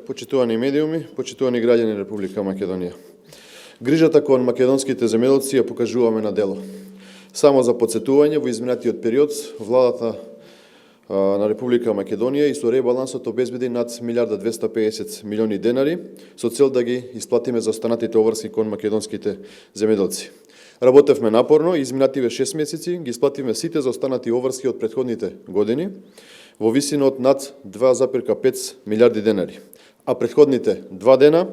почитувани медиуми, почитувани граѓани на Република Македонија. Грижата кон македонските земјоделци ја покажуваме на дело. Само за подсетување, во изминатиот период, владата на Република Македонија и со ребалансот обезбеди над 1.250 милиони денари со цел да ги исплатиме за останатите обврски кон македонските земјоделци. Работевме напорно и изминативе 6 месеци ги исплативме сите за останати обврски од претходните години во висина од над 2,5 милиарди денари. А претходните 2 дена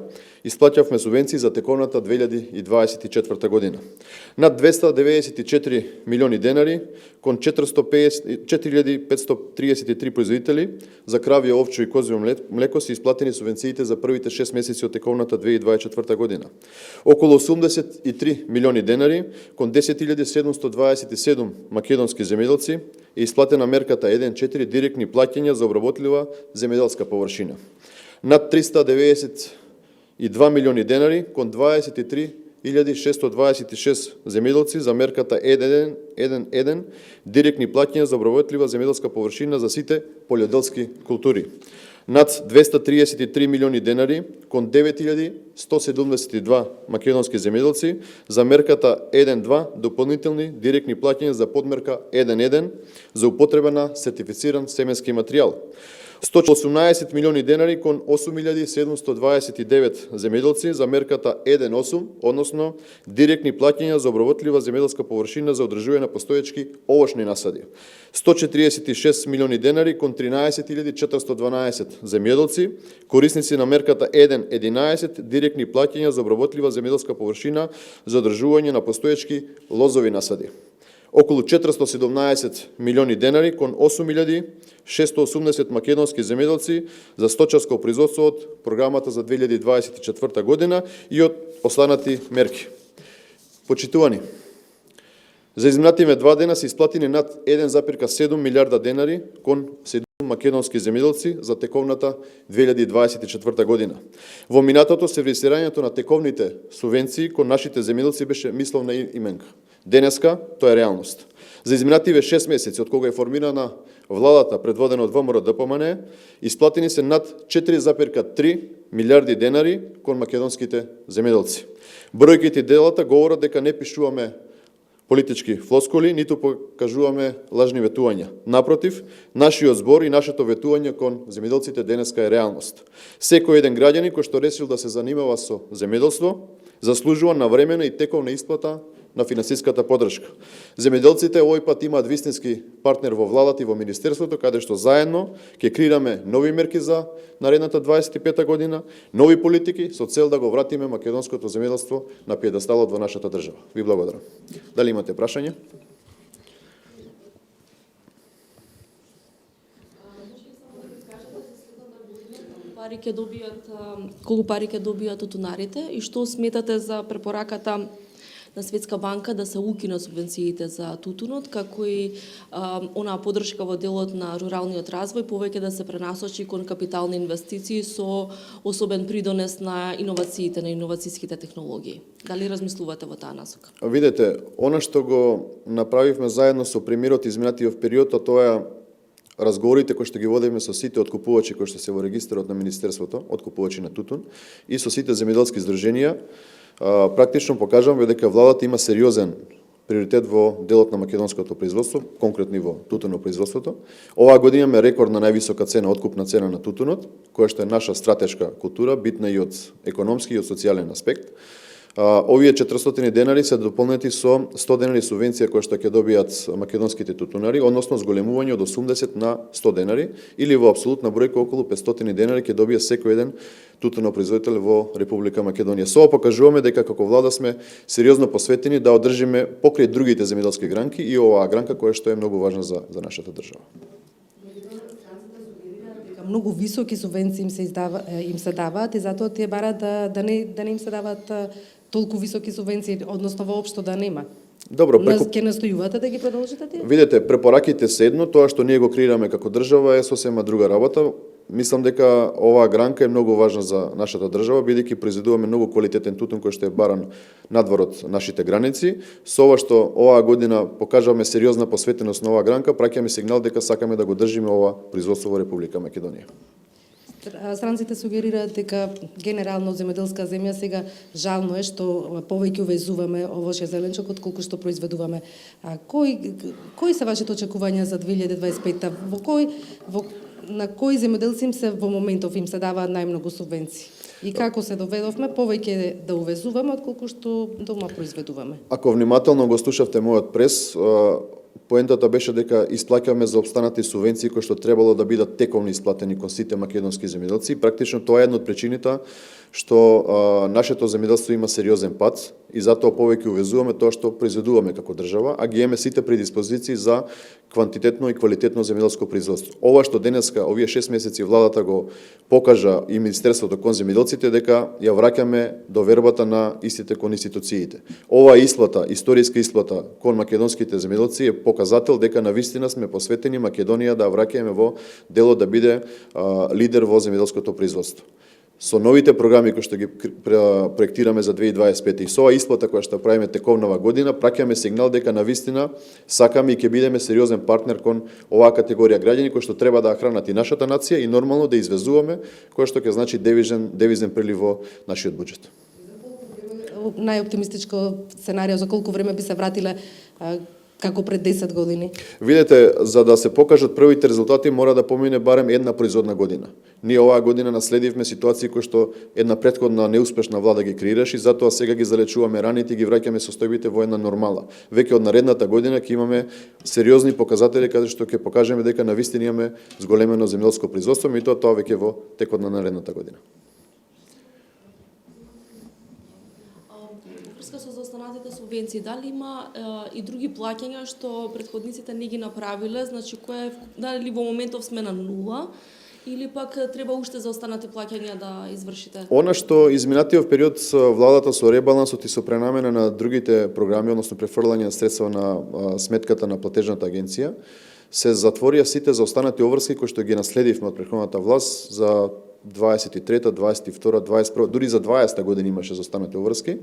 исплаќавме субвенции за теконата 2024 година. Над 294 милиони денари кон 4533 производители за крави, овчо и козјо млеко се исплатени субвенциите за првите 6 месеци од теконата 2024 година. Околу 83 милиони денари кон 10.727 македонски земјоделци е исплатена мерката 1.4 директни плаќања за обработлива земјоделска површина. Над 392 милиони денари кон 23.626 земјоделци за мерката 1.1 директни плаќања за обработлива земјоделска површина за сите полјоделски култури. Над 233 милиони денари кон 9.172 македонски земјоделци за мерката 1.2 дополнителни директни плаќања за подмерка 1.1 за употреба на сертифициран семенски материјал. 118 милиони денари кон 8.729 земјоделци за мерката 1.8, односно директни плаќања за обработлива земјоделска површина за одржување на постоечки овошни насади. 146 милиони денари кон 13.412 земјоделци, корисници на мерката 1.11 директни плаќања за обработлива земјоделска површина за одржување на постоечки лозови насади. Околу 417 милиони денари кон 8.680 македонски земјоделци за сточарско производство од програмата за 2024 година и од останати мерки. Почитувани, за изминативе 2 дена се исплатени над 1,7 милиарда денари кон 7 македонски земјоделци за тековната 2024 година. Во минатото сервисирањето на тековните субвенции кон нашите земјоделци беше мисловна именка. Денеска тоа е реалност. За изминативе 6 месеци од кога е формирана владата предводена од ВМРО ДПМН, исплатени се над 4,3 милиарди денари кон македонските земјоделци. Бројките и делата говорат дека не пишуваме политички флоскули, ниту покажуваме лажни ветувања. Напротив, нашиот збор и нашето ветување кон земјоделците денеска е реалност. Секој еден граѓанин кој што решил да се занимава со земјоделство, заслужува навремена и тековна исплата на финансиската поддршка. Земјоделците овој пат имаат вистински партнер во владата и во министерството, каде што заедно ќе креираме нови мерки за наредната 25 година, нови политики со цел да го вратиме македонското земјоделство на пиедесталот во нашата држава. Ви благодарам. Дали имате прашања? Колку пари ќе добијат тутунарите и што сметате за препораката на Светска банка да се укинат субвенциите за тутунот, како и онаа поддршка во делот на руралниот развој, повеќе да се пренасочи кон капитални инвестиции со особен придонес на иновациите, на иновацијските технологии. Дали размислувате во таа насока? Видете, она што го направивме заедно со премиерот изминатиот период, тоа е разговорите кои што ги водиме со сите откупувачи кои што се во регистарот на Министерството, откупувачи на тутун, и со сите земјоделски здруженија, практично покажуваме дека владата има сериозен приоритет во делот на македонското производство, конкретно во тутуно производството. Оваа година имаме рекордна највисока цена, откупна цена на тутунот, која што е наша стратешка култура, битна и од економски и од социјален аспект. Овие 400 денари се дополнети со 100 денари субвенција која што ќе добијат македонските тутунари, односно зголемување од 80 на 100 денари, или во апсолутна бројка околу 500 денари ќе добија секој еден тутунопроизводител во Република Македонија. Со ова покажуваме дека како влада сме сериозно посветени да одржиме покрај другите земјоделски гранки и оваа гранка која што е многу важна за нашата држава. Многу високи субвенции им се даваат и затоа тие бараат да не им се даваат толку високи субвенции, односно воопшто да нема. Добро, ќе настојувате да ги продолжите тие? Видете, препораките се едно, тоа што ние го креираме како држава е сосема друга работа. Мислам дека оваа гранка е многу важна за нашата држава, бидејќи произведуваме многу квалитетен тутун кој што е баран надвор од нашите граници. Со ова што оваа година покажаваме сериозна посветеност на оваа гранка, праќаме сигнал дека сакаме да го држиме ова производство во Република Македонија. Странците сугерираат дека генерално земјоделска земја сега жално е што повеќе увезуваме овошје зеленчук отколку што произведуваме. Кои се вашите очекувања за 2025-та? На кои земјоделци им се во моментов им се даваат најмногу субвенции? И како се доведовме повеќе да увезуваме отколку што дома произведуваме? Ако внимателно го слушавте мојот прес, поентата беше дека исплаќаме за обстанати субвенции кои што требало да бидат тековно исплатени кон сите македонски земјоделци. Практично тоа е една од причините што нашето земјоделство има сериозен пат и затоа повеќе увезуваме тоа што произведуваме како држава, а ги имаме сите предиспозиции за квантитетно и квалитетно земјоделско производство. Ова што денеска, овие 6 месеци владата го покажа и Министерството кон земјоделците дека ја враќаме довербата на истите кон институциите. Ова исплата, историска исплата кон македонските земјоделци е показател дека навистина сме посветени Македонија да враќаме во делот да биде лидер во земјоделското производство. Со новите програми кои што ги проектираме за 2025 и со оваа исплата која што правиме тековнава година, праќаме сигнал дека навистина сакаме и ќе бидеме сериозен партнер кон оваа категорија граѓани кои што треба да хранат и нашата нација и нормално да извезуваме, кој што ќе значи девизен прилив во нашиот буџет. Најоптимистичко сценарио за колку време би се вратиле како пред 10 години? Видете, за да се покажат првите резултати мора да помине барем една производна година. Ние оваа година наследивме ситуации кои што една претходна неуспешна влада ги креираше и затоа сега ги залечуваме раните и ги враќаме состојбите во една нормала. Веќе од наредната година ќе имаме сериозни показатели каде што ќе покажеме дека навистина имаме зголемено земјоделско производство и тоа веќе во текот на наредната година. Со заостанатите субвенции, дали има и други плаќања што претходниците не ги направиле, значи дали во моментов сме на нула или пак треба уште заостанати плаќања да извршите? Она што изминатиот период владата со ребалансот и со пренамена на другите програми, односно префрлање на средства на сметката на платежната агенција, се затворија сите заостанати обврски кои што ги наследивме од претходната власт за 23-та, 22-та, 21-та, дури за 20-та година имаше заостанати обврски.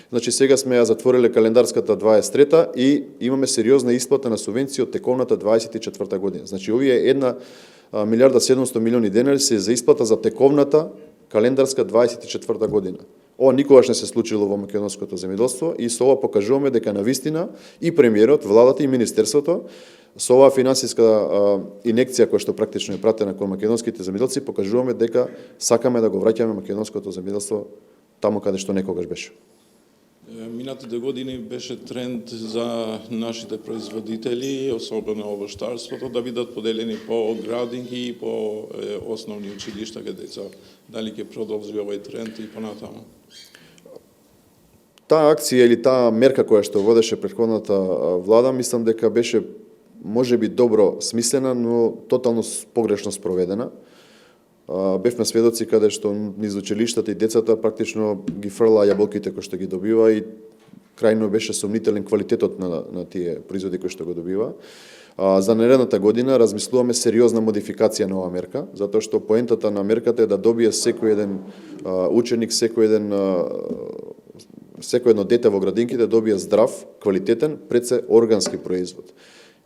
Значи сега сме ја затвориле календарската 23-та и имаме сериозна исплата на субвенции од тековната 24-та година. Значи овие 1 милиарда 700 милиони денари се за исплата за тековната календарска 24-та година. Ова никогаш не се случило во македонското земјоделство и со ова покажуваме дека навистина и премиерот, владата и министерството со оваа финансиска инекција која што практично е пратена кон македонските земјоделци покажуваме дека сакаме да го враќаме македонското земјоделство таму каде што некогаш беше. Минатите години беше тренд за нашите производители, особено овощарството, да бидат поделени по градинки и по основни училишта каде деца. Дали ќе продолжи овој тренд и понатаму? Таа акција или таа мерка која што водеше претходната влада, мислам дека беше можеби добро смислена, но тотално погрешно спроведена. Бевме сведоци каде што низ училиштата и децата практично ги фрла јаболките кои што ги добива и крајно беше сомнителен квалитетот на тие производи кои што го добива. За наредната година размислуваме сериозна модификација на оваа мерка, затоа што поентата на мерката е да добие секој еден ученик, секој едно дете во градинките да добие здрав, квалитетен, пред се органски производ.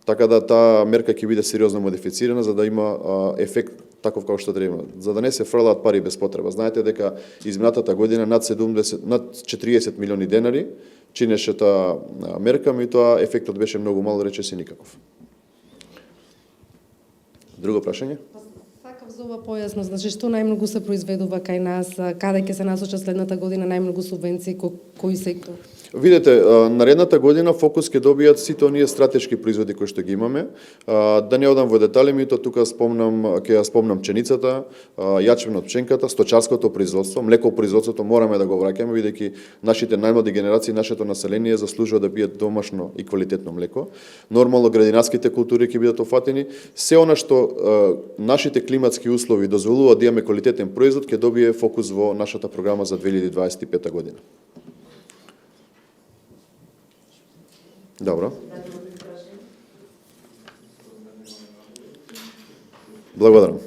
Така да таа мерка ќе биде сериозно модифицирана за да има ефект таков како што треба, за да не се фрлаат пари без потреба. Знаете дека изминатата година над 40 милиони денари чинеше таа мерка, меѓутоа ефектот беше многу мал, речиси никаков. Друго прашање? Сакав за ова појасно, значи што најмногу се произведува кај нас, каде ќе се насочат следната година најмногу субвенции, кој сектор? Видете, наредната година фокус ќе добијат сите оние стратешки производи кои што ги имаме. Да не одам во детали, меѓутоа тука ќе ја спомнам пченицата, јачменот пченката, сточарското производство, млекопроизводството мораме да го враќаме бидејќи нашите најмлади генерации, нашето население заслужува да биде домашно и квалитетно млеко. Нормално градинарските култури ќе бидат офатени. Се она што нашите климатски услови дозволуваат да имаме квалитетен производ ќе добие фокус во нашата програма за 2025 година. Добро. Благодарам.